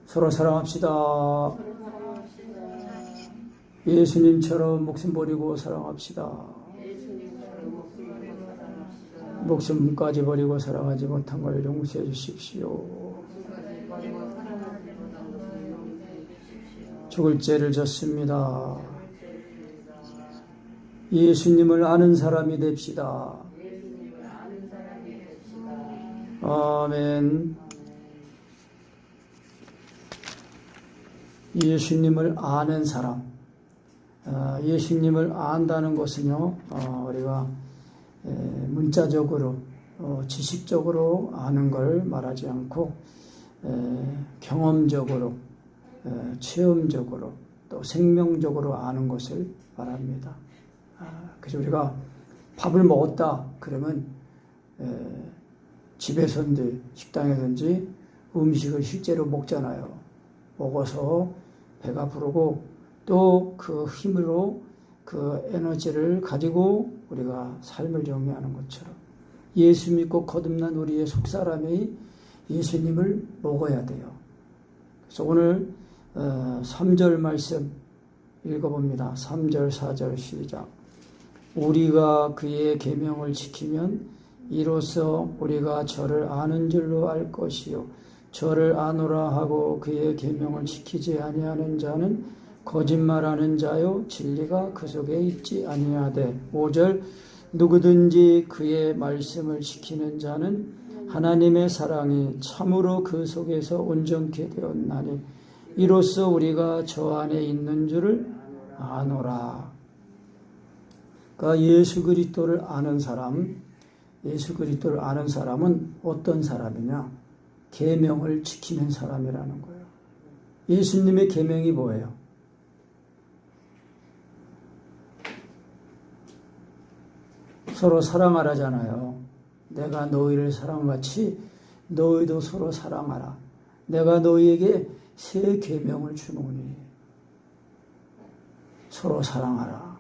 서로 사랑합시다. 예수님처럼 목숨 버리고 사랑합시다. 목숨까지 버리고 사랑하지 못한 걸 용서해 주십시오. 죽을 죄를 졌습니다. 예수님을 아는 사람이 됩시다. 아멘. 예수님을 아는 사람. 예수님을 안다는 것은요, 우리가 문자적으로, 지식적으로 아는 걸 말하지 않고, 경험적으로, 체험적으로, 또 생명적으로 아는 것을 말합니다. 그래서 우리가 밥을 먹었다 그러면 집에서든지 식당에든지 음식을 실제로 먹잖아요. 먹어서 배가 부르고 또 그 힘으로 그 에너지를 가지고 우리가 삶을 영위하는 것처럼 예수 믿고 거듭난 우리의 속사람이 예수님을 먹어야 돼요. 그래서 오늘 3절 말씀 읽어봅니다. 3절 4절 시작. 우리가 그의 계명을 지키면 이로써 우리가 저를 아는 줄로 알 것이요 저를 아노라 하고 그의 계명을 지키지 아니하는 자는 거짓말하는 자요 진리가 그 속에 있지 아니하되. 5절 누구든지 그의 말씀을 지키는 자는 하나님의 사랑이 참으로 그 속에서 온전케 되었나니 이로써 우리가 저 안에 있는 줄을 아노라. 그러니까 예수 그리스도를 아는 사람, 예수 그리스도를 아는 사람은 어떤 사람이냐? 계명을 지키는 사람이라는 거예요. 예수님의 계명이 뭐예요? 서로 사랑하라잖아요. 내가 너희를 사랑같이 너희도 서로 사랑하라. 내가 너희에게 새 계명을 주노니 서로 사랑하라.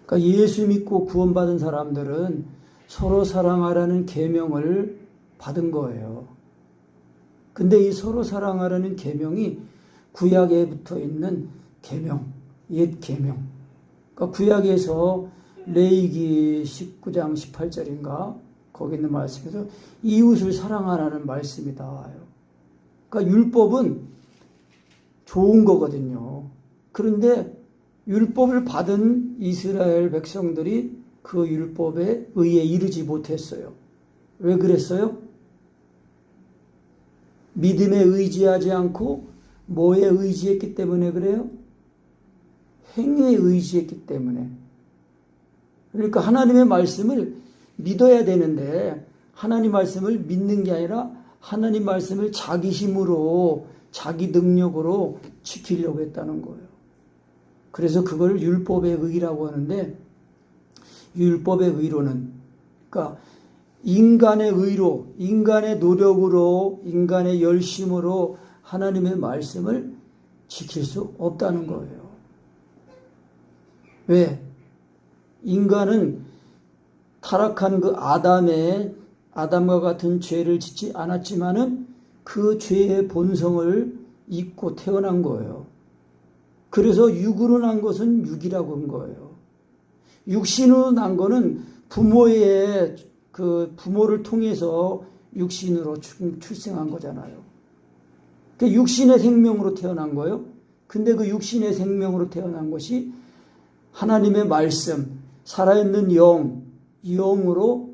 그러니까 예수 믿고 구원받은 사람들은 서로 사랑하라는 계명을 받은 거예요. 근데 이 서로 사랑하라는 계명이 구약에 붙어 있는 계명, 옛 계명. 그러니까 구약에서 레위기 19장 18절인가 거기 있는 말씀에서 이웃을 사랑하라는 말씀이 나와요. 그러니까 율법은 좋은 거거든요. 그런데 율법을 받은 이스라엘 백성들이 그 율법에 의에 이르지 못했어요. 왜 그랬어요? 믿음에 의지하지 않고 뭐에 의지했기 때문에 그래요? 행위에 의지했기 때문에. 그러니까 하나님의 말씀을 믿어야 되는데 하나님 말씀을 믿는 게 아니라 하나님 말씀을 자기 힘으로 자기 능력으로 지키려고 했다는 거예요. 그래서 그걸 율법의 의라고 하는데 율법의 의로는 그러니까 인간의 의로, 인간의 노력으로, 인간의 열심으로 하나님의 말씀을 지킬 수 없다는 거예요. 왜? 인간은 타락한 그 아담과 같은 죄를 짓지 않았지만은 그 죄의 본성을 입고 태어난 거예요. 그래서 육으로 난 것은 육이라고 한 거예요. 육신으로 난 거는 부모를 통해서 육신으로 출생한 거잖아요. 그 육신의 생명으로 태어난 거예요. 근데 그 육신의 생명으로 태어난 것이 하나님의 말씀, 살아있는 영으로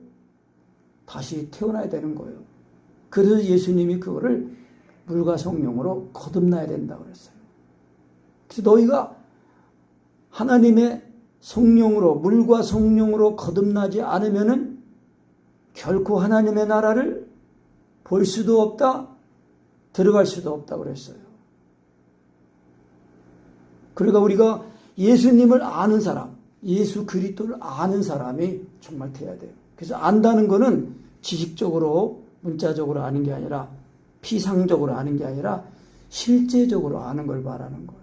다시 태어나야 되는 거예요. 그래서 예수님이 그거를 물과 성령으로 거듭나야 된다고 그랬어요. 그래서 너희가 하나님의 성령으로, 물과 성령으로 거듭나지 않으면은 결코 하나님의 나라를 볼 수도 없다, 들어갈 수도 없다 그랬어요. 그러니까 우리가 예수님을 아는 사람, 예수 그리스도를 아는 사람이 정말 돼야 돼요. 그래서 안다는 거는 지식적으로, 문자적으로 아는 게 아니라 피상적으로 아는 게 아니라 실제적으로 아는 걸 말하는 거예요.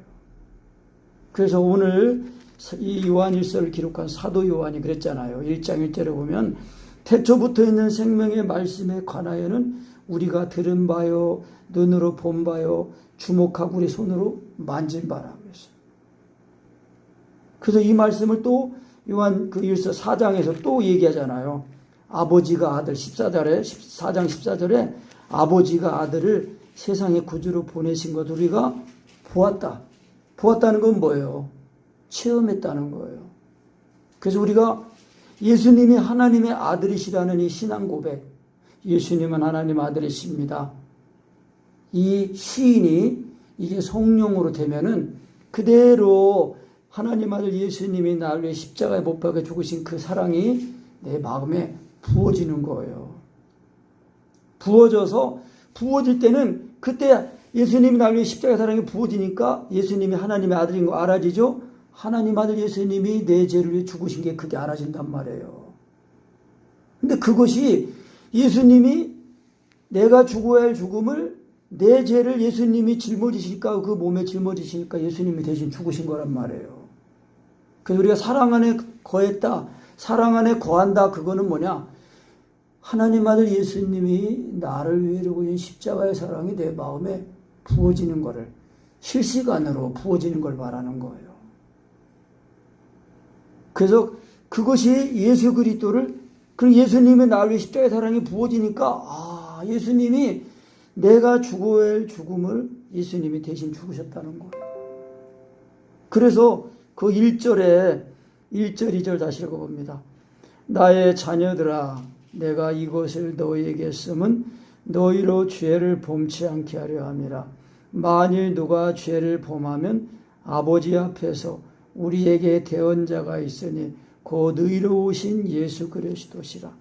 그래서 오늘 이 요한일서를 기록한 사도 요한이 그랬잖아요. 1장 1절에 보면 태초부터 있는 생명의 말씀에 관하여는 우리가 들은 바요 눈으로 본바요 주목하고 우리 손으로 만진 바라 그랬어요. 그래서 이 말씀을 또 요한 그 1서 4장에서 또 얘기하잖아요. 아버지가 아들 4장 14절에 아버지가 아들을 세상의 구주로 보내신 것 우리가 보았다. 보았다는 건 뭐예요? 체험했다는 거예요. 그래서 우리가 예수님이 하나님의 아들이시라는 이 신앙 고백, 예수님은 하나님 아들이십니다. 이 시인이 이게 성령으로 되면은 그대로 하나님 아들 예수님이 나를 위해 십자가에 못 박아 죽으신 그 사랑이 내 마음에 부어지는 거예요. 부어질 때는 그때 예수님이 나를 위해 십자가의 사랑이 부어지니까 예수님이 하나님의 아들인 거 알아지죠? 하나님 아들 예수님이 내 죄를 위해 죽으신 게 그게 알아진단 말이에요. 근데 그것이 예수님이 내가 죽어야 할 죽음을 내 죄를 예수님이 짊어지시니까 그 몸에 짊어지시니까 예수님이 대신 죽으신 거란 말이에요. 그래서 우리가 사랑 안에 거했다, 사랑 안에 거한다, 그거는 뭐냐? 하나님 아들 예수님이 나를 위해 죽으신 십자가의 사랑이 내 마음에 부어지는 거를 실시간으로 부어지는 걸 말하는 거예요. 그래서 그것이 예수 그리스도를 그 예수님의 나를 위해 십자가의 사랑이 부어지니까 예수님이 내가 죽어야 할 죽음을 예수님이 대신 죽으셨다는 거예요. 그래서 그 1절, 2절 다시 읽어봅니다. 나의 자녀들아 내가 이것을 너희에게 쓰면 너희로 죄를 범치 않게 하려 함이라. 만일 누가 죄를 범하면 아버지 앞에서 우리에게 대언자가 있으니 곧 의로우신 예수 그리스도시라.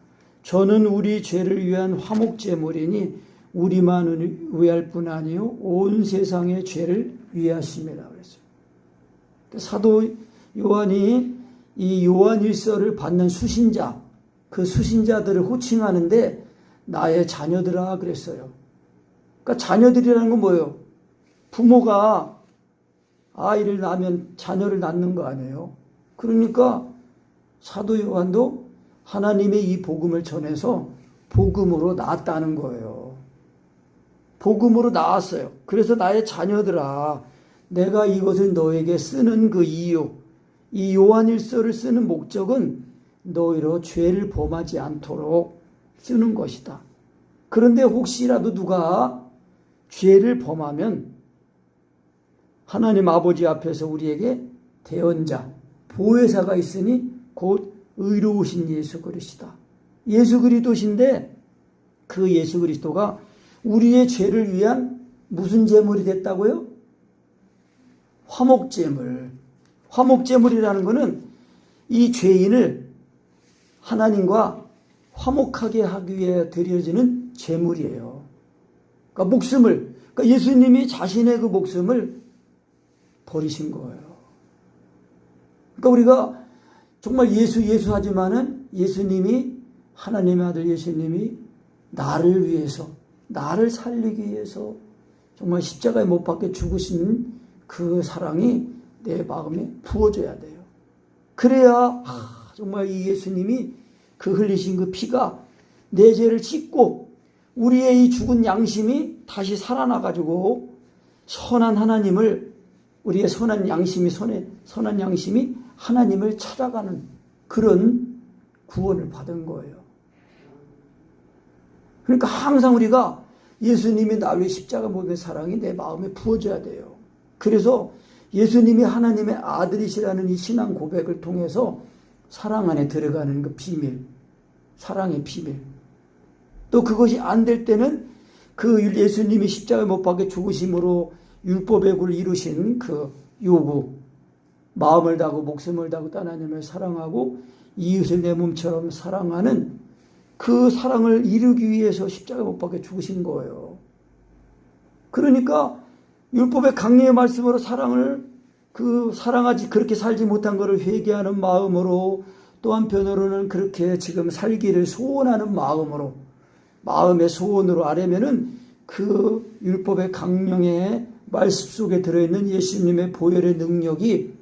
저는 우리 죄를 위한 화목제물이니 우리만 위할 뿐 아니요 온 세상의 죄를 위하심이라 그랬어요. 사도 요한이 이 요한 1서를 받는 수신자, 그 수신자들을 호칭하는데 나의 자녀들아 그랬어요. 그러니까 자녀들이라는 건 뭐예요? 부모가 아이를 낳으면 자녀를 낳는 거 아니에요? 그러니까 사도 요한도 하나님의 이 복음을 전해서 복음으로 낳았다는 거예요. 복음으로 낳았어요. 그래서 나의 자녀들아 내가 이것을 너에게 쓰는 그 이유, 이 요한일서를 쓰는 목적은 너희로 죄를 범하지 않도록 쓰는 것이다. 그런데 혹시라도 누가 죄를 범하면 하나님 아버지 앞에서 우리에게 대언자, 보혜사가 있으니 곧 의로우신 예수 그리스도다. 예수 그리스도신데 그 예수 그리스도가 우리의 죄를 위한 무슨 제물이 됐다고요? 화목제물. 화목제물이라는 것은 이 죄인을 하나님과 화목하게 하기 위해 드려지는 제물이에요. 그러니까 그러니까 예수님이 자신의 그 목숨을 버리신 거예요. 그러니까 우리가 정말 예수 하지만은 예수님이 하나님의 아들 예수님이 나를 위해서 나를 살리기 위해서 정말 십자가에 못 박혀 죽으신 그 사랑이 내 마음에 부어져야 돼요. 그래야 정말 이 예수님이 그 흘리신 그 피가 내 죄를 씻고 우리의 이 죽은 양심이 다시 살아나가지고 선한 하나님을 우리의 선한 양심이 하나님을 찾아가는 그런 구원을 받은 거예요. 그러니까 항상 우리가 예수님이 나를 위해 십자가 못된 사랑이 내 마음에 부어져야 돼요. 그래서 예수님이 하나님의 아들이시라는 이 신앙 고백을 통해서 사랑 안에 들어가는 그 비밀, 사랑의 비밀. 또 그것이 안 될 때는 그 예수님이 십자가에 못 박혀 죽으심으로 율법의 굴을 이루신 그 요구, 마음을 다하고 목숨을 다하고 하나님을 사랑하고 이웃을 내 몸처럼 사랑하는 그 사랑을 이루기 위해서 십자가에 못 박혀 죽으신 거예요. 그러니까 율법의 강령의 말씀으로 사랑하지 그렇게 살지 못한 것을 회개하는 마음으로 또 한편으로는 그렇게 지금 살기를 소원하는 마음으로 마음의 소원으로 아뢰면은 그 율법의 강령의 말씀 속에 들어있는 예수님의 보혈의 능력이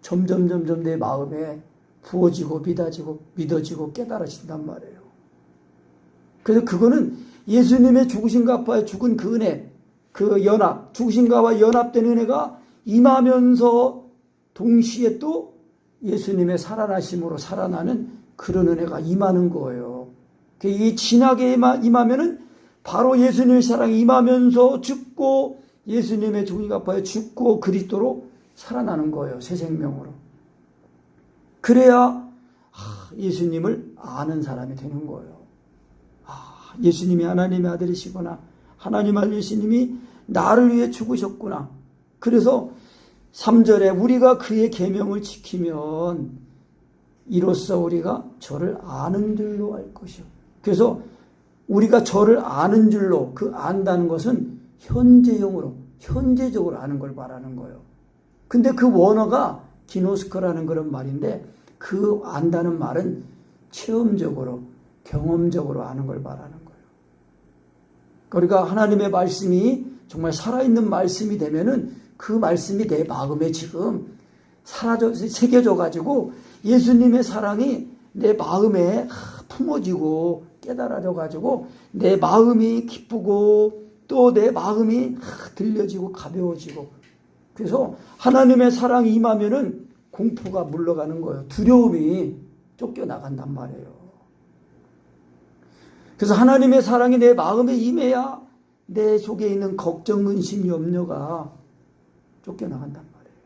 점점 내 마음에 부어지고 믿어지고 깨달아진단 말이에요. 그래서 그거는 예수님의 죽으신 값과 죽은 그 은혜, 그 연합, 죽으신가와 연합된 은혜가 임하면서 동시에 또 예수님의 살아나심으로 살아나는 그런 은혜가 임하는 거예요. 이 진하게 임하면은 바로 예수님의 사랑이 임하면서 죽고 예수님의 죽으니까 아파요. 죽고 그리스도로 살아나는 거예요. 새 생명으로. 그래야 예수님을 아는 사람이 되는 거예요. 예수님이 하나님의 아들이시구나. 하나님 아들 예수님이 나를 위해 죽으셨구나. 그래서 3절에 우리가 그의 계명을 지키면 이로써 우리가 저를 아는 줄로 알 것이요. 그래서 우리가 저를 아는 줄로, 그 안다는 것은 현재형으로, 현재적으로 아는 걸 말하는 거예요. 근데 그 원어가 기노스코라는 그런 말인데 그 안다는 말은 체험적으로, 경험적으로 아는 걸 말하는 거예요. 그러니까 하나님의 말씀이 정말 살아있는 말씀이 되면은 그 말씀이 내 마음에 지금 새겨져 가지고 예수님의 사랑이 내 마음에 품어지고 깨달아져 가지고 내 마음이 기쁘고 또 내 마음이 들려지고 가벼워지고, 그래서 하나님의 사랑이 임하면은 공포가 물러가는 거예요. 두려움이 쫓겨나간단 말이에요. 그래서 하나님의 사랑이 내 마음에 임해야 내 속에 있는 걱정, 근심, 염려가 쫓겨나간단 말이에요.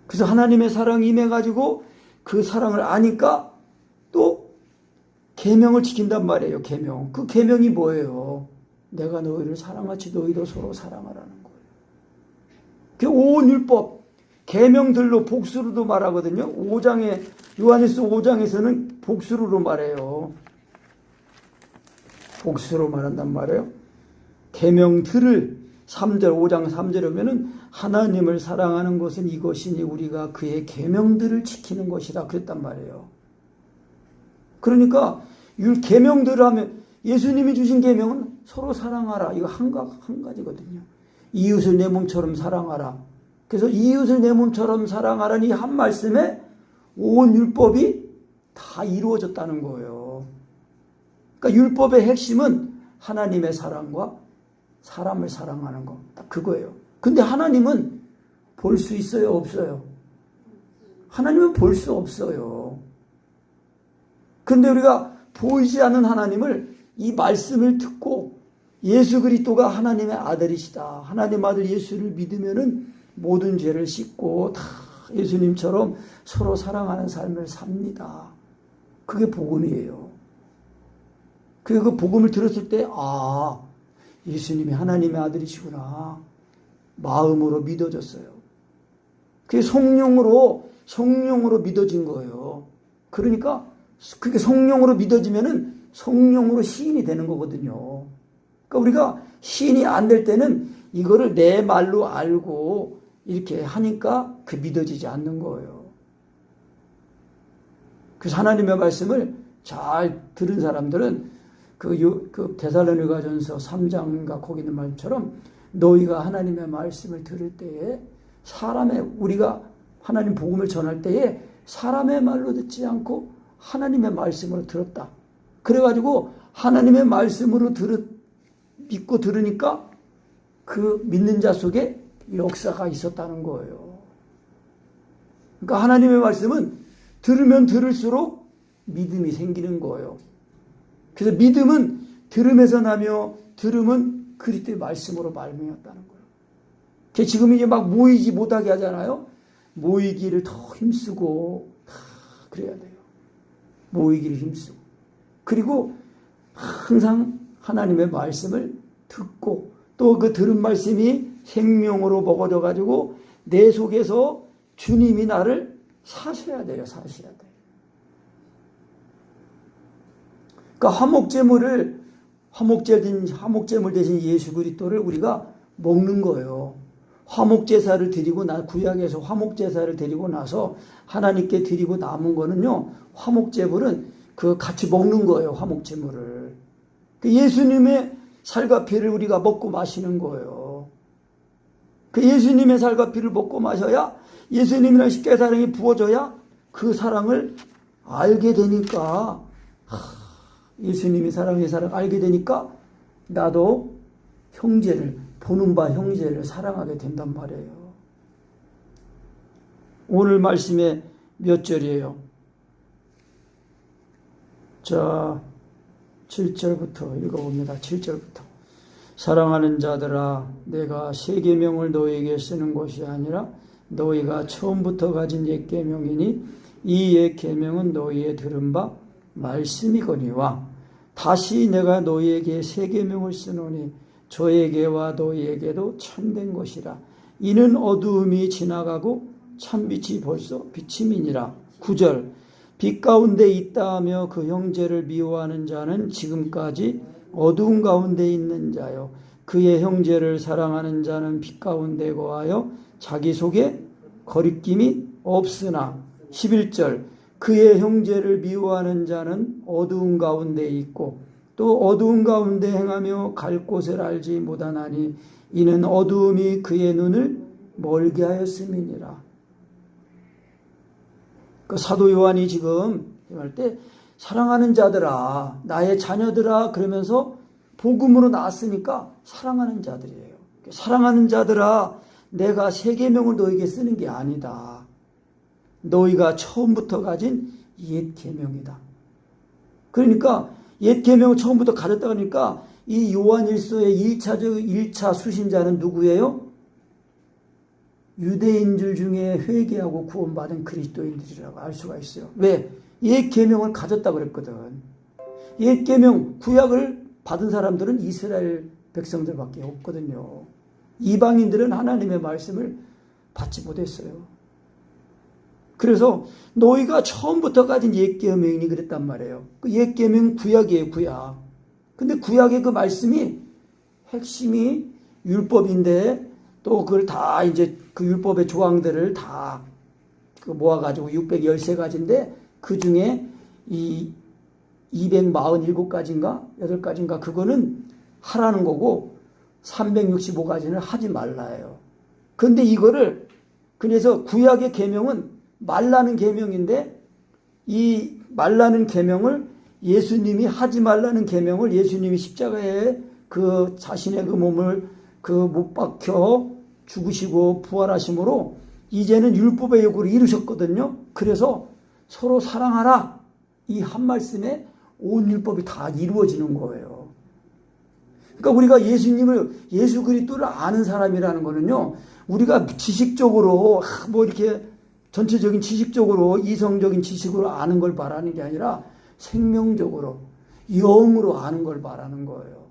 그래서 하나님의 사랑이 임해가지고 그 사랑을 아니까 또 계명을 지킨단 말이에요. 계명. 그 계명이 뭐예요? 내가 너희를 사랑하지 너희도 서로 사랑하라는 거예요. 그 온 율법, 계명들로 복수로도 말하거든요. 5장에, 요한일서 5장에서는 복수로 말해요. 복수로 말한단 말이에요. 계명들을 3절, 5장 3절에 보면은 하나님을 사랑하는 것은 이것이니 우리가 그의 계명들을 지키는 것이다 그랬단 말이에요. 그러니까 계명들을 하면 예수님이 주신 계명은 서로 사랑하라. 이거 한 가지거든요. 이웃을 내 몸처럼 사랑하라. 그래서 이웃을 내 몸처럼 사랑하라니 한 말씀에 온 율법이 다 이루어졌다는 거예요. 그러니까 율법의 핵심은 하나님의 사랑과 사람을 사랑하는 거. 딱 그거예요. 근데 하나님은 볼 수 있어요? 없어요? 하나님은 볼 수 없어요. 근데 우리가 보이지 않는 하나님을 이 말씀을 듣고 예수 그리스도가 하나님의 아들이시다. 하나님 아들 예수를 믿으면은 모든 죄를 씻고 다 예수님처럼 서로 사랑하는 삶을 삽니다. 그게 복음이에요. 그 복음을 들었을 때 예수님이 하나님의 아들이시구나. 마음으로 믿어졌어요. 그게 성령으로 믿어진 거예요. 그러니까 그게 성령으로 믿어지면은 성령으로 시인이 되는 거거든요. 그러니까 우리가 시인이 안 될 때는 이거를 내 말로 알고 이렇게 하니까 그 믿어지지 않는 거예요. 그래서 하나님의 말씀을 잘 들은 사람들은 그 데살로니가전서 3장과 거기 있는 말처럼 너희가 하나님의 말씀을 들을 때에 우리가 하나님 복음을 전할 때에 사람의 말로 듣지 않고 하나님의 말씀으로 들었다. 그래가지고 하나님의 말씀으로 믿고 들으니까 그 믿는 자 속에 역사가 있었다는 거예요. 그러니까 하나님의 말씀은 들으면 들을수록 믿음이 생기는 거예요. 그래서 믿음은 들음에서 나며 들음은 그리스도의 말씀으로 말미암았다는 거예요. 지금 이제 막 모이지 못하게 하잖아요. 모이기를 더 힘쓰고 그래야 돼요. 모이기를 힘쓰고. 그리고 항상 하나님의 말씀을 듣고 또 그 들은 말씀이 생명으로 먹어져 가지고 내 속에서 주님이 나를 사셔야 돼요. 사셔야 돼요. 그러니까 화목제물 대신 예수 그리스도를 우리가 먹는 거예요. 화목제사를 드리고 구약에서 화목제사를 드리고 나서 하나님께 드리고 남은 거는요, 화목제물은 같이 먹는 거예요. 화목제물을. 예수님의 살과 피를 우리가 먹고 마시는 거예요. 예수님의 살과 피를 먹고 마셔야 예수님이라는 십자가의 사랑이 부어져야 그 사랑을 알게 되니까 예수님이 사랑의 사랑 알게 되니까 나도 형제를, 보는 바 형제를 사랑하게 된단 말이에요. 오늘 말씀에 몇 절이에요? 자, 7절부터 읽어봅니다. 7절부터. 사랑하는 자들아, 내가 새 계명을 너희에게 쓰는 것이 아니라 너희가 처음부터 가진 옛 계명이니 이 옛 계명은 너희의 들은 바 말씀이거니와 다시 내가 너희에게 새 계명을 쓰노니 저에게와 너희에게도 참된 것이라. 이는 어두움이 지나가고 참빛이 벌써 비침이니라. 9절. 빛 가운데 있다 하며 그 형제를 미워하는 자는 지금까지 어두운 가운데 있는 자요, 그의 형제를 사랑하는 자는 빛 가운데 거하여 자기 속에 거리낌이 없으나. 11절. 그의 형제를 미워하는 자는 어두운 가운데 있고 또 어두운 가운데 행하며 갈 곳을 알지 못하나니 이는 어두움이 그의 눈을 멀게 하였음이니라. 그 사도 요한이 지금 할 때 사랑하는 자들아, 나의 자녀들아 그러면서 복음으로 나왔으니까 사랑하는 자들이에요. 사랑하는 자들아, 내가 새 계명을 너에게 쓰는 게 아니다. 너희가 처음부터 가진 옛 계명이다. 그러니까 옛 계명을 처음부터 가졌다 그러니까 이 요한일서의 1차 수신자는 누구예요? 유대인들 중에 회개하고 구원받은 그리스도인들이라고 알 수가 있어요. 왜? 옛 계명을 가졌다 그랬거든. 옛 계명, 구약을 받은 사람들은 이스라엘 백성들밖에 없거든요. 이방인들은 하나님의 말씀을 받지 못했어요. 그래서 너희가 처음부터 가진 옛 계명이 그랬단 말이에요. 그 옛 계명 구약이에요, 구약. 근데 구약의 그 말씀이 핵심이 율법인데 또 그걸 다 이제 그 율법의 조항들을 다 모아가지고 613가지인데 그 중에 이 247가지인가 8가지인가 그거는 하라는 거고 365가지는 하지 말라예요. 그런데 이거를 그래서 구약의 계명은 말라는 계명인데 이 말라는 계명을 예수님이 하지 말라는 계명을 예수님이 십자가에 그 자신의 그 몸을 그 못 박혀 죽으시고 부활하심으로 이제는 율법의 요구를 이루셨거든요. 그래서 서로 사랑하라 이 한 말씀에 온 율법이 다 이루어지는 거예요. 그러니까 우리가 예수 그리스도를 아는 사람이라는 거는요, 우리가 지식적으로 뭐 이렇게 전체적인 지식적으로 이성적인 지식으로 아는 걸 말하는 게 아니라 생명적으로 영으로 아는 걸 말하는 거예요.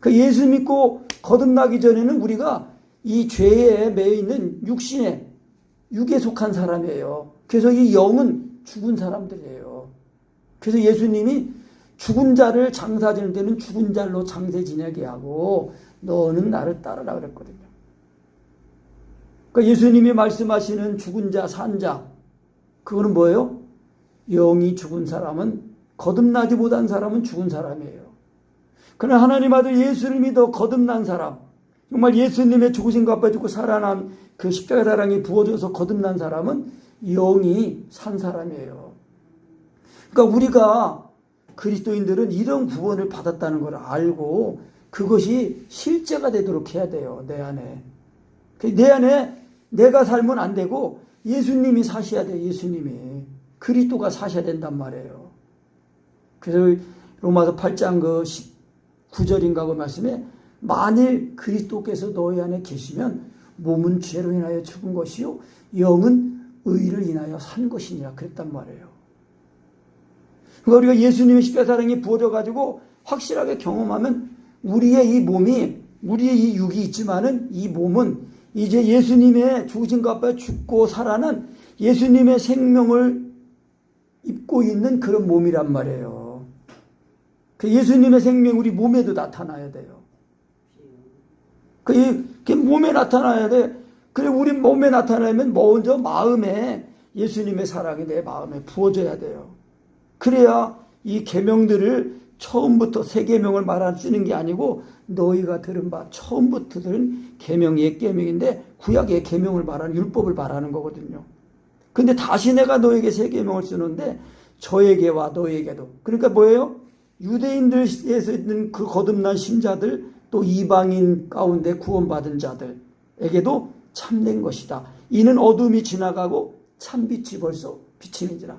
그 예수 믿고 거듭나기 전에는 우리가 이 죄에 매여 있는 육에 속한 사람이에요. 그래서 이 영은 죽은 사람들이에요. 그래서 예수님이 죽은 자를 장사 지낼 때는 죽은 자로 장세 지내게 하고 너는 나를 따르라 그랬거든요. 그러니까 예수님이 말씀하시는 죽은 자, 산 자, 그거는 뭐예요? 영이 죽은 사람은, 거듭나지 못한 사람은 죽은 사람이에요. 그러나 하나님 아들 예수를 믿어 거듭난 사람, 정말 예수님의 죽으신 것 앞에 죽고 살아난 그 십자가 사랑이 부어져서 거듭난 사람은 영이 산 사람이에요. 그러니까 우리가 그리스도인들은 이런 구원을 받았다는 걸 알고 그것이 실제가 되도록 해야 돼요. 내 안에. 내 안에 내가 살면 안 되고 예수님이 사셔야 돼요. 예수님이. 그리스도가 사셔야 된단 말이에요. 그래서 로마서 8장 그 19절인가 그 말씀에 만일 그리스도께서 너희 안에 계시면 몸은 죄로 인하여 죽은 것이요 영은 의를 인하여 산 것이니라 그랬단 말이에요. 그러니까 우리가 예수님의 십자가 사랑이 부어져 가지고 확실하게 경험하면 우리의 이 몸이, 우리의 이 육이 있지만은 이 몸은 이제 예수님의 죽으신 것 앞에 죽고 살아난 예수님의 생명을 입고 있는 그런 몸이란 말이에요. 그 예수님의 생명 우리 몸에도 나타나야 돼요. 그게 몸에 나타나야 돼. 그래 우리 몸에 나타나면 먼저 마음에 예수님의 사랑이 내 마음에 부어져야 돼요. 그래야 이 계명들을 처음부터 새 계명을 쓰는 게 아니고 너희가 들은 바 처음부터 들은 계명이 옛 계명인데 구약의 계명을 말하는 율법을 말하는 거거든요. 근데 다시 내가 너에게 새 계명을 쓰는데 저에게와 너에게도, 그러니까 뭐예요? 유대인들에서 있는 그 거듭난 신자들 또 이방인 가운데 구원받은 자들에게도 참된 것이다. 이는 어둠이 지나가고 참빛이 벌써 비치는지라.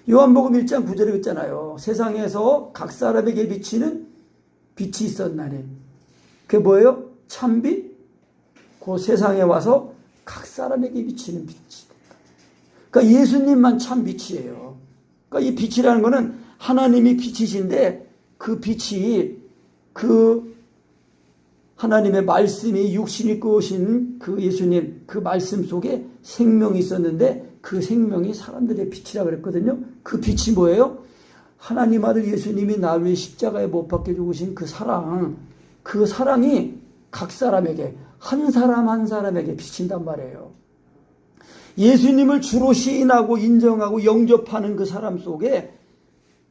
요한복음 1장 9절에 있잖아요. 세상에서 각 사람에게 비치는 빛이 있었나니. 그게 뭐예요? 참빛? 그 세상에 와서 각 사람에게 비치는 빛이. 그러니까 예수님만 참빛이에요. 그러니까 이 빛이라는 거는 하나님이 빛이신데 그 빛이 그 하나님의 말씀이 육신 입고 오신 그 예수님 그 말씀 속에 생명이 있었는데 그 생명이 사람들의 빛이라고 그랬거든요. 그 빛이 뭐예요? 하나님 아들 예수님이 나를 위해 십자가에 못 박혀 죽으신 그 사랑, 그 사랑이 각 사람에게 한 사람 한 사람에게 비친단 말이에요. 예수님을 주로 시인하고 인정하고 영접하는 그 사람 속에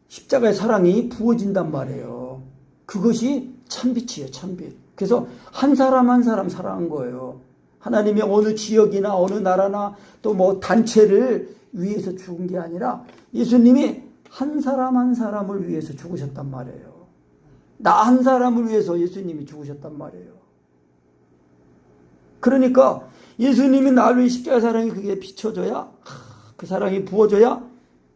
십자가의 사랑이 부어진단 말이에요. 그것이 참빛이에요. 참빛. 그래서 한 사람 한 사람 사랑한 거예요. 하나님이 어느 지역이나 어느 나라나 또 뭐 단체를 위해서 죽은 게 아니라 예수님이 한 사람 한 사람을 위해서 죽으셨단 말이에요. 나 한 사람을 위해서 예수님이 죽으셨단 말이에요. 그러니까 예수님이 나를 위해 십자가 사랑이 그게 비춰져야 그 사랑이 부어져야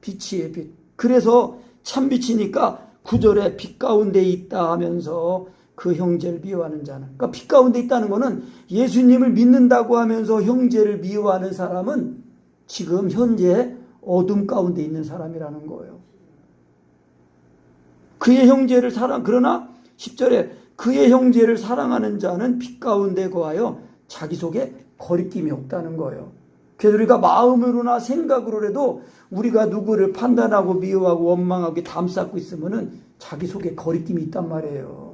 빛이에요. 빛. 그래서 참빛이니까 9절에 빛 가운데 있다 하면서 그 형제를 미워하는 자는, 그러니까 빛 가운데 있다는 것은 예수님을 믿는다고 하면서 형제를 미워하는 사람은 지금 현재 어둠 가운데 있는 사람이라는 거예요. 그의 형제를 그러나 10절에 그의 형제를 사랑하는 자는 빛 가운데 거하여 자기 속에 거리낌이 없다는 거예요. 그래서 우리가 마음으로나 생각으로라도 우리가 누구를 판단하고 미워하고 원망하고 담쌓고 있으면은 자기 속에 거리낌이 있단 말이에요.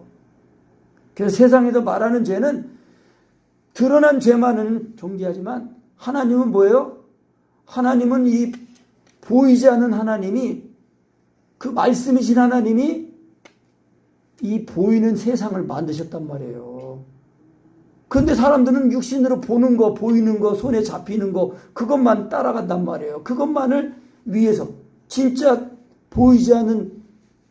그래서 세상에서 말하는 죄는 드러난 죄만은 존귀하지만 하나님은 뭐예요? 하나님은 이 보이지 않는 하나님이 그 말씀이신 하나님이 이 보이는 세상을 만드셨단 말이에요. 그런데 사람들은 육신으로 보는 거, 보이는 거, 손에 잡히는 거 그것만 따라간단 말이에요. 그것만을 위해서 진짜 보이지 않는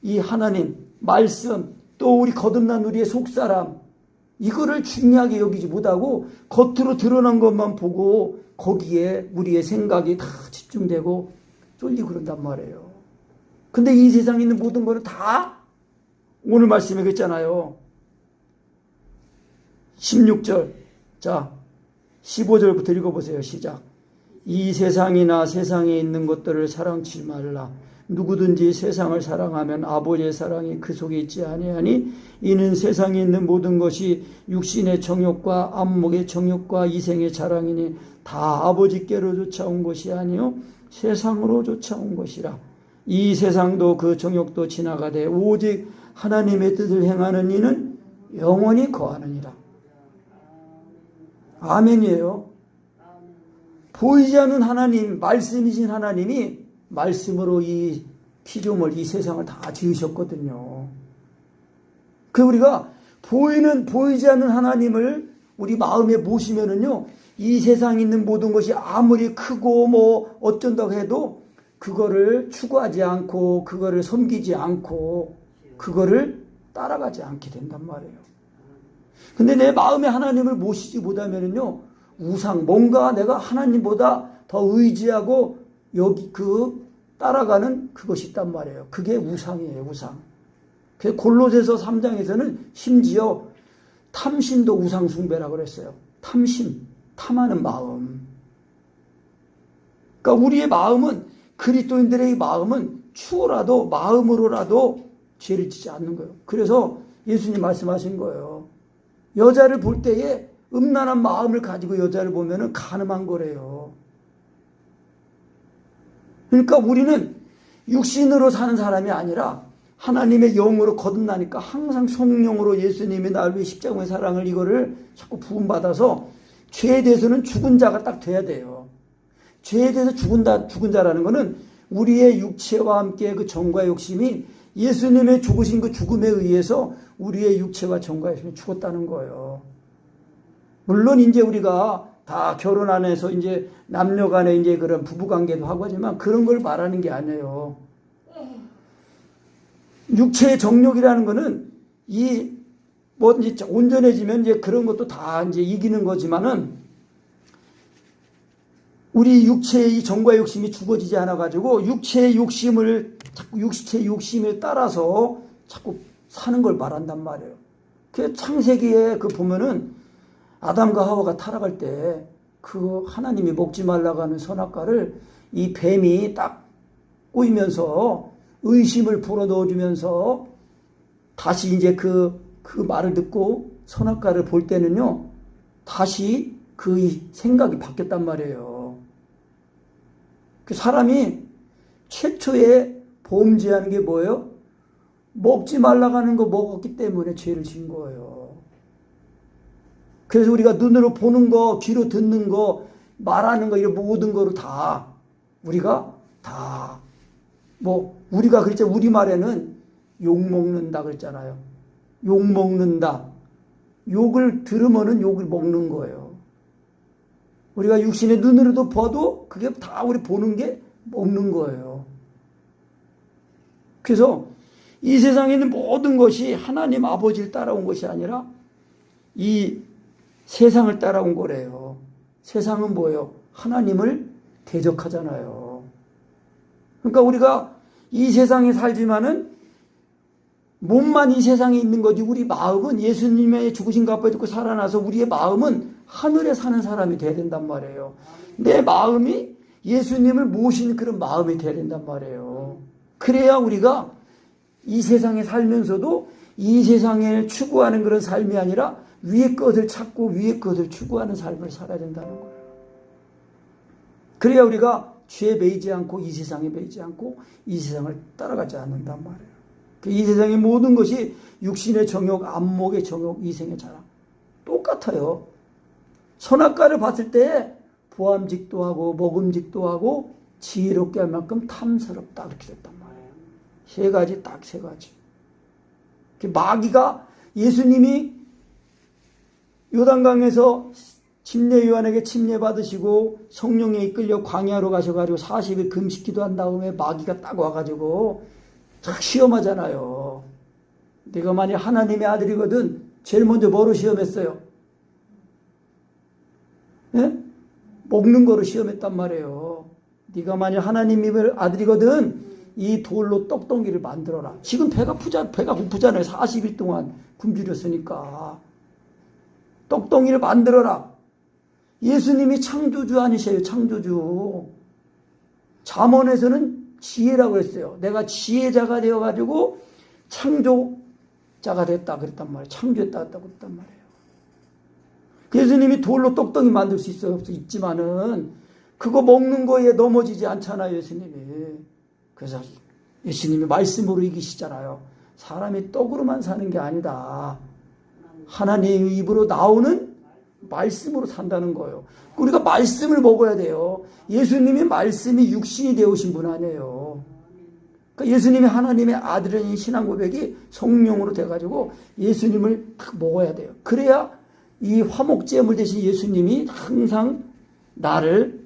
이 하나님 말씀 또 우리 거듭난 우리의 속사람 이거를 중요하게 여기지 못하고 겉으로 드러난 것만 보고 거기에 우리의 생각이 다 집중되고 쫄리고 그런단 말이에요. 근데 이 세상에 있는 모든 거를 다 오늘 말씀에 그랬잖아요. 16절 자 15절부터 읽어보세요. 시작. 이 세상이나 세상에 있는 것들을 사랑치 말라. 누구든지 세상을 사랑하면 아버지의 사랑이 그 속에 있지 아니하니 이는 세상에 있는 모든 것이 육신의 정욕과 안목의 정욕과 이생의 자랑이니 다 아버지께로 쫓아온 것이 아니요 세상으로 쫓아온 것이라. 이 세상도 그 정욕도 지나가되 오직 하나님의 뜻을 행하는 이는 영원히 거하느니라. 아멘이에요. 보이지 않는 하나님, 말씀이신 하나님이 말씀으로 이 피조물, 이 세상을 다 지으셨거든요. 그 우리가 보이지 않는 하나님을 우리 마음에 모시면은요, 이 세상에 있는 모든 것이 아무리 크고 뭐 어쩐다고 해도 그거를 추구하지 않고, 그거를 섬기지 않고, 그거를 따라가지 않게 된단 말이에요. 근데 내 마음에 하나님을 모시지 못하면은요, 우상, 뭔가 내가 하나님보다 더 의지하고 따라가는 그것이 있단 말이에요. 그게 우상이에요, 우상. 그래서 골로새서 3장에서는 심지어 탐심도 우상숭배라고 그랬어요. 탐심, 탐하는 마음. 그러니까 우리의 마음은, 그리스도인들의 마음은 추호라도, 마음으로라도 죄를 짓지 않는 거예요. 그래서 예수님 말씀하신 거예요. 여자를 볼 때에 음란한 마음을 가지고 여자를 보면은 간음한 거래요. 그러니까 우리는 육신으로 사는 사람이 아니라 하나님의 영으로 거듭나니까 항상 성령으로 예수님이 나를 위해 십자가의 사랑을 이거를 자꾸 부음받아서 죄에 대해서는 죽은 자가 딱 돼야 돼요. 죄에 대해서 죽은 자라는 것은 우리의 육체와 함께 그 정과 욕심이 예수님의 죽으신 그 죽음에 의해서 우리의 육체와 정과 욕심이 죽었다는 거예요. 물론 이제 우리가 다 결혼 안에서 이제 남녀 간에 이제 그런 부부 관계도 하고 하지만 그런 걸 말하는 게 아니에요. 육체의 정욕이라는 거는 이 뭐 이제 온전해지면 이제 그런 것도 다 이제 이기는 거지만은 우리 육체의 이 정과 욕심이 죽어지지 않아 가지고 육체의 욕심을 자꾸 육체의 욕심에 따라서 자꾸 사는 걸 말한단 말이에요. 그 창세기에 그 보면은 아담과 하와가 타락할 때 그 하나님이 먹지 말라고 하는 선악과를 이 뱀이 딱 꼬이면서 의심을 불어넣어 주면서 다시 이제 그 말을 듣고 선악과를 볼 때는요, 다시 그 생각이 바뀌었단 말이에요. 그 사람이 최초에 범죄하는 게 뭐예요? 먹지 말라고 하는 거 먹었기 때문에 죄를 진 거예요. 그래서 우리가 눈으로 보는 거, 귀로 듣는 거, 말하는 거, 이런 모든 거로 다 우리가 다 뭐 우리가 그랬죠. 우리말에는 욕 먹는다 그랬잖아요. 욕 먹는다. 욕을 들으면은 욕을 먹는 거예요. 우리가 육신의 눈으로도 봐도 그게 다 우리 보는 게 먹는 거예요. 그래서 이 세상에 있는 모든 것이 하나님 아버지를 따라온 것이 아니라 이 세상을 따라온 거래요. 세상은 뭐예요? 하나님을 대적하잖아요. 그러니까 우리가 이 세상에 살지만은 몸만 이 세상에 있는 거지 우리 마음은 예수님의 죽으신 값을 듣고 살아나서 우리의 마음은 하늘에 사는 사람이 돼야 된단 말이에요. 내 마음이 예수님을 모시는 그런 마음이 돼야 된단 말이에요. 그래야 우리가 이 세상에 살면서도 이 세상에 추구하는 그런 삶이 아니라 위의 것을 찾고 위의 것을 추구하는 삶을 살아야 된다는 거예요. 그래야 우리가 죄에 매이지 않고 이 세상에 매이지 않고 이 세상을 따라가지 않는단 말이에요. 이 세상의 모든 것이 육신의 정욕, 안목의 정욕, 이생의 자랑 똑같아요. 선악과를 봤을 때 보암직도 하고 먹음직도 하고 지혜롭게 할 만큼 탐스럽다 그렇게 됐단 말이에요. 세 가지, 딱 세 가지. 마귀가 예수님이 요단강에서 침례 요한에게 침례 받으시고 성령에 이끌려 광야로 가셔가지고 40일 금식 기도한 다음에 마귀가 딱 와가지고 딱 시험하잖아요. 네가 만약 하나님의 아들이거든 제일 먼저 뭐로 시험했어요? 네? 먹는 거로 시험했단 말이에요. 네가 만약 하나님의 아들이거든 이 돌로 떡덩이를 만들어라. 지금 배가 고프잖아요. 40일 동안 굶주렸으니까. 떡덩이를 만들어라. 예수님이 창조주 아니세요. 창조주. 잠언에서는 지혜라고 했어요. 내가 지혜자가 되어가지고 창조자가 됐다 그랬단 말이에요. 창조했다 그랬단 말이에요. 예수님이 돌로 떡덩이 만들 수 있어요? 있지만은 그거 먹는 거에 넘어지지 않잖아요. 예수님이. 그래서 예수님이 말씀으로 이기시잖아요. 사람이 떡으로만 사는 게 아니다. 하나님의 입으로 나오는 말씀으로 산다는 거예요. 우리가 말씀을 먹어야 돼요. 예수님이 말씀이 육신이 되어오신 분 아니에요. 그러니까 예수님이 하나님의 아들인 신앙 고백이 성령으로 돼가지고 예수님을 딱 먹어야 돼요. 그래야 이 화목제물 대신 예수님이 항상 나를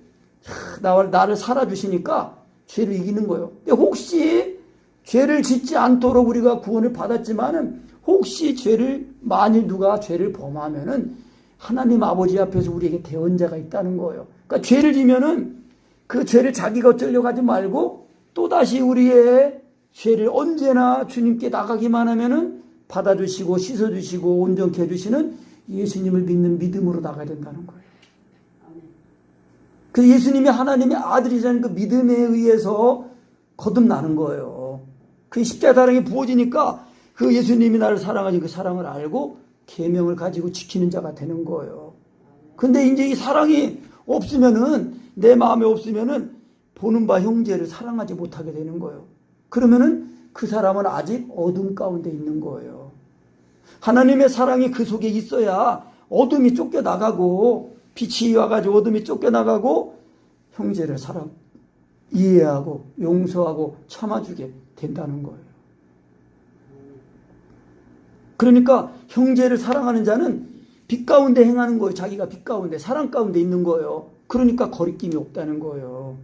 살아주시니까 죄를 이기는 거예요. 근데 혹시 죄를 짓지 않도록 우리가 구원을 받았지만은 혹시 죄를 만일 누가 죄를 범하면은 하나님 아버지 앞에서 우리에게 대언자가 있다는 거예요. 그러니까 죄를 지면은 그 죄를 자기가 어쩌려고 하지 말고 또다시 우리의 죄를 언제나 주님께 나가기만 하면은 받아주시고 씻어주시고 온전케 해주시는 예수님을 믿는 믿음으로 나가야 된다는 거예요. 그 예수님이 하나님의 아들이라는 그 믿음에 의해서 거듭나는 거예요. 그 십자가 사랑이 부어지니까 그 예수님이 나를 사랑하신 그 사랑을 알고 계명을 가지고 지키는 자가 되는 거예요. 근데 이제 이 사랑이 없으면은 내 마음에 없으면은 보는 바 형제를 사랑하지 못하게 되는 거예요. 그러면은 그 사람은 아직 어둠 가운데 있는 거예요. 하나님의 사랑이 그 속에 있어야 어둠이 쫓겨나가고 빛이 와가지고 어둠이 쫓겨나가고 형제를 이해하고 용서하고 참아주게 된다는 거예요. 그러니까 형제를 사랑하는 자는 빛 가운데 행하는 거예요. 자기가 빛 가운데 사랑 가운데 있는 거예요. 그러니까 거리낌이 없다는 거예요.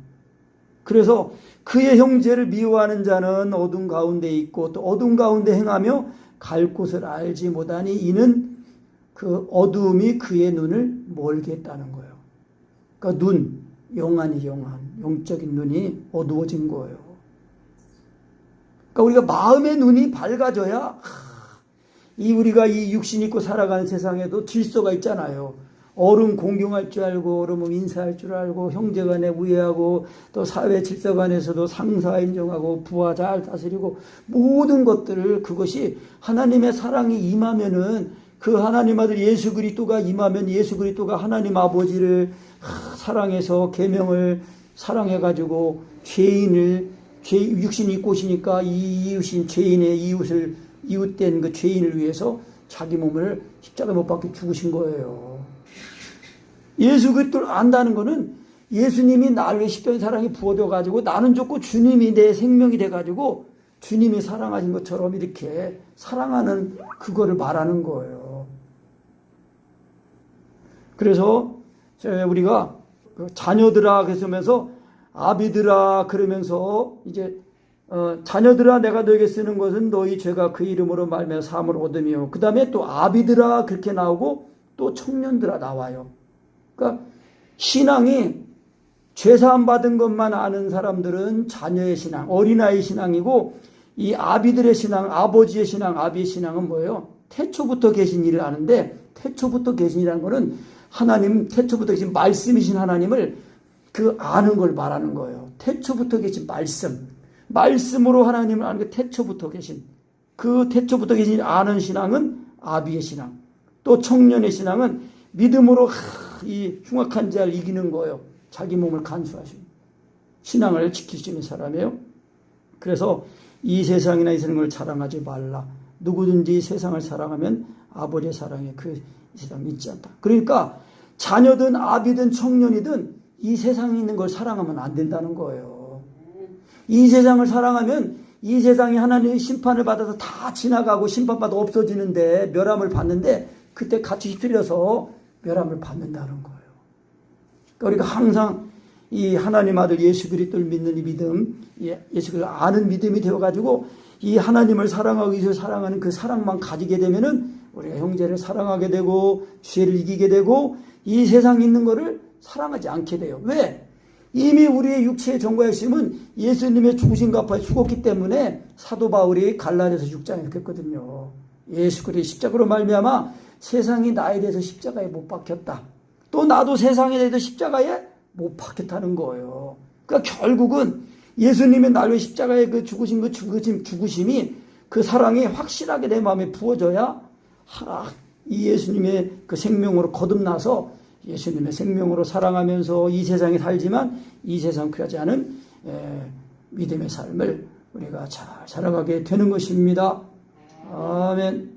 그래서 그의 형제를 미워하는 자는 어둠 가운데 있고 또 어둠 가운데 행하며 갈 곳을 알지 못하니 이는 그 어두움이 그의 눈을 멀게 했다는 거예요. 그러니까 눈, 영적인 눈이 어두워진 거예요. 그러니까 우리가 마음의 눈이 밝아져야 우리가 이 육신 입고 살아가는 세상에도 질서가 있잖아요. 어른 공경할 줄 알고, 어른 인사할 줄 알고, 형제간에 우애하고, 또 사회 질서간에서도 상사 인정하고, 부하 잘 다스리고, 모든 것들을, 그것이 하나님의 사랑이 임하면은, 그 하나님 아들 예수 그리스도가 임하면 예수 그리스도가 하나님 아버지를 사랑해서 계명을 사랑해가지고 육신 입고 오시니까 이 이웃인 죄인의 이웃된 그 죄인을 위해서 자기 몸을 십자가에 못 박혀 죽으신 거예요. 예수 그리스도를 안다는 것은 예수님이 나를 위해 십자가의 사랑이 부어져 가지고 나는 죽고 주님이 내 생명이 돼 가지고 주님이 사랑하신 것처럼 이렇게 사랑하는 그거를 말하는 거예요. 그래서 우리가 자녀들아 그러면서 아비들아 그러면서 이제 자녀들아 내가 너에게 쓰는 것은 너희 죄가 그 이름으로 말미암아 사함을 얻으며 그 다음에 또 아비들아 그렇게 나오고 또 청년들아 나와요. 그러니까 신앙이 죄사함 받은 것만 아는 사람들은 자녀의 신앙, 어린아이 신앙이고 이 아비들의 신앙, 아버지의 신앙, 아비의 신앙은 뭐예요? 태초부터 계신 일을 아는데 태초부터 계신이라는 것은 하나님, 태초부터 계신 말씀이신 하나님을 그 아는 걸 말하는 거예요. 태초부터 계신 말씀으로 하나님을 아는 게 태초부터 계신 그 태초부터 계신 아는 신앙은 아비의 신앙. 또 청년의 신앙은 믿음으로 이 흉악한 자를 이기는 거예요. 자기 몸을 간수하시는 신앙을 지킬 수 있는 사람이에요. 그래서 이 세상이나 이 세상을 자랑하지 말라. 누구든지 세상을 사랑하면 아버지의 사랑에 그 세상이 있지 않다. 그러니까 자녀든 아비든 청년이든 이 세상에 있는 걸 사랑하면 안 된다는 거예요. 이 세상을 사랑하면 이 세상이 하나님의 심판을 받아서 다 지나가고 심판받아 없어지는데 멸함을 받는데 그때 같이 휩쓸려서 멸함을 받는다는 거예요. 그러니까 우리가 항상 이 하나님 아들 예수 그리스도를 믿는 이 믿음, 예수 그리스도를 아는 믿음이 되어가지고 이 하나님을 사랑하고 예수를 사랑하는 그 사랑만 가지게 되면은 우리가 형제를 사랑하게 되고 죄를 이기게 되고 이 세상에 있는 거를 사랑하지 않게 돼요. 왜? 이미 우리의 육체의 정과 핵심은 예수님의 죽으신 값에 죽었기 때문에 사도 바울이 갈라디아서 6장에 이렇게 했거든요. 예수 그리스도의 십자가로 말미암아 세상이 나에 대해서 십자가에 못 박혔다. 또 나도 세상에 대해서 십자가에 못 박혔다는 거예요. 그러니까 결국은 예수님의 나를 십자가에 그 죽으신 그 죽으심이 그 사랑이 확실하게 내 마음에 부어져야 이 예수님의 그 생명으로 거듭나서 예수님의 생명으로 사랑하면서 이 세상에 살지만 이 세상 피하지 않은 믿음의 삶을 우리가 잘 살아가게 되는 것입니다. 아멘.